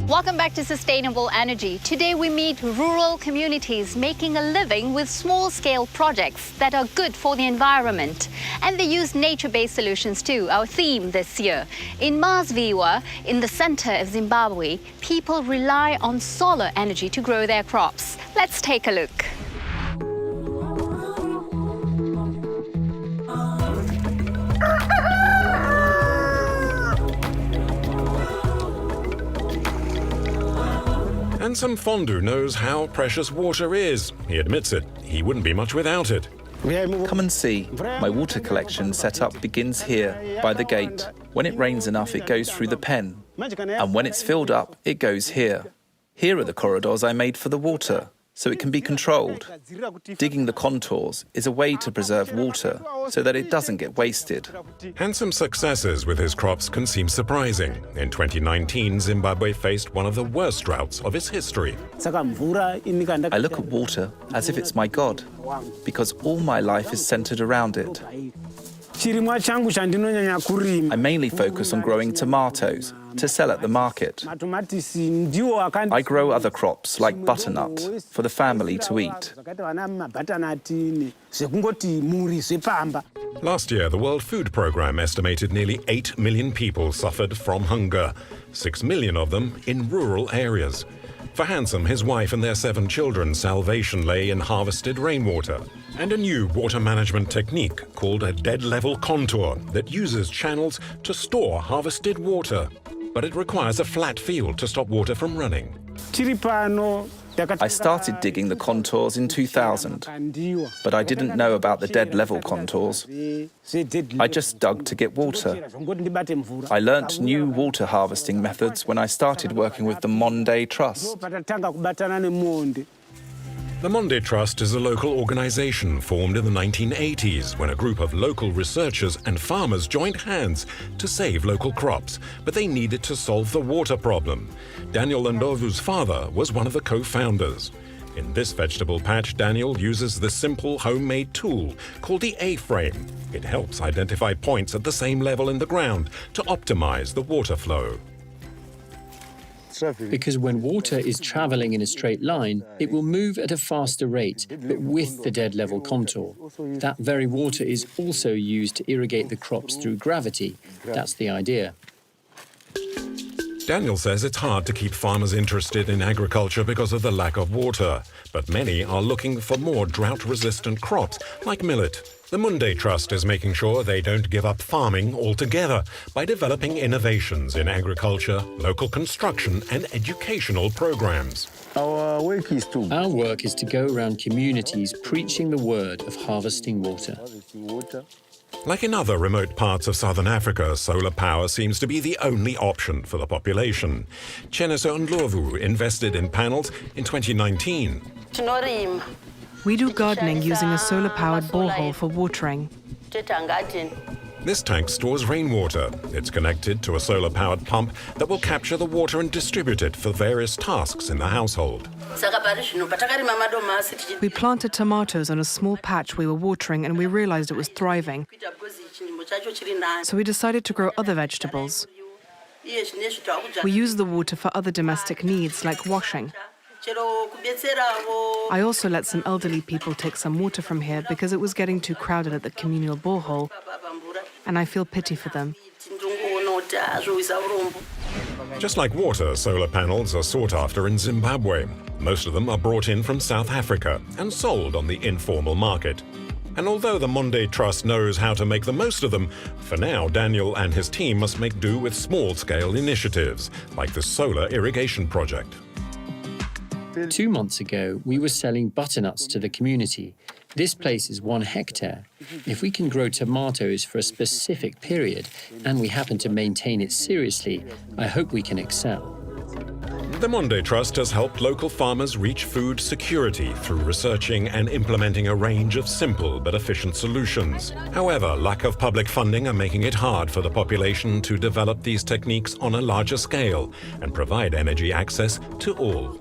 Welcome back to Sustainable Energy. Today we meet rural communities making a living with small-scale projects that are good for the environment. And they use nature-based solutions too, our theme this year. In Mazvihwa, in the center of Zimbabwe, people rely on solar energy to grow their crops. Let's take a look. Handsome Fondue knows how precious water is. He admits it. He wouldn't be much without it. Come and see. My water collection setup begins here, by the gate. When it rains enough, it goes through the pen. And when it's filled up, it goes here. Here are the corridors I made for the water, so it can be controlled. Digging the contours is a way to preserve water, so that it doesn't get wasted. Handsome's successes with his crops can seem surprising. In 2019, Zimbabwe faced one of the worst droughts of its history. I look at water as if it's my God, because all my life is centered around it. I mainly focus on growing tomatoes to sell at the market. I grow other crops like butternut for the family to eat. Last year, the World Food Programme estimated nearly 8 million people suffered from hunger, 6 million of them in rural areas. For Handsome, his wife and their 7 children, salvation lay in harvested rainwater and a new water management technique called a dead-level contour that uses channels to store harvested water. But it requires a flat field to stop water from running. I started digging the contours in 2000, but I didn't know about the dead-level contours. I just dug to get water. I learnt new water harvesting methods when I started working with the Muonde Trust. The Muonde Trust is a local organization formed in the 1980s when a group of local researchers and farmers joined hands to save local crops, but they needed to solve the water problem. Daniel Ndovu's father was one of the co-founders. In this vegetable patch, Daniel uses the simple homemade tool called the A-frame. It helps identify points at the same level in the ground to optimize the water flow. Because when water is travelling in a straight line, it will move at a faster rate, but with the dead level contour. That very water is also used to irrigate the crops through gravity. That's the idea. Daniel says it's hard to keep farmers interested in agriculture because of the lack of water, but many are looking for more drought-resistant crops like millet. The Muonde Trust is making sure they don't give up farming altogether by developing innovations in agriculture, local construction and educational programs. Our work is to go around communities preaching the word of harvesting water. Like in other remote parts of southern Africa, solar power seems to be the only option for the population. Cheneso Ndlovu invested in panels in 2019. We do gardening using a solar-powered borehole for watering. This tank stores rainwater. It's connected to a solar-powered pump that will capture the water and distribute it for various tasks in the household. We planted tomatoes on a small patch we were watering and we realized it was thriving. So we decided to grow other vegetables. We use the water for other domestic needs like washing. I also let some elderly people take some water from here because it was getting too crowded at the communal borehole, and I feel pity for them. Just like water, solar panels are sought after in Zimbabwe. Most of them are brought in from South Africa and sold on the informal market. And although the Muonde Trust knows how to make the most of them, for now Daniel and his team must make do with small-scale initiatives, like the solar irrigation project. 2 months ago, we were selling butternuts to the community. This place is 1 hectare. If we can grow tomatoes for a specific period, and we happen to maintain it seriously, I hope we can excel. The Muonde Trust has helped local farmers reach food security through researching and implementing a range of simple but efficient solutions. However, lack of public funding are making it hard for the population to develop these techniques on a larger scale and provide energy access to all.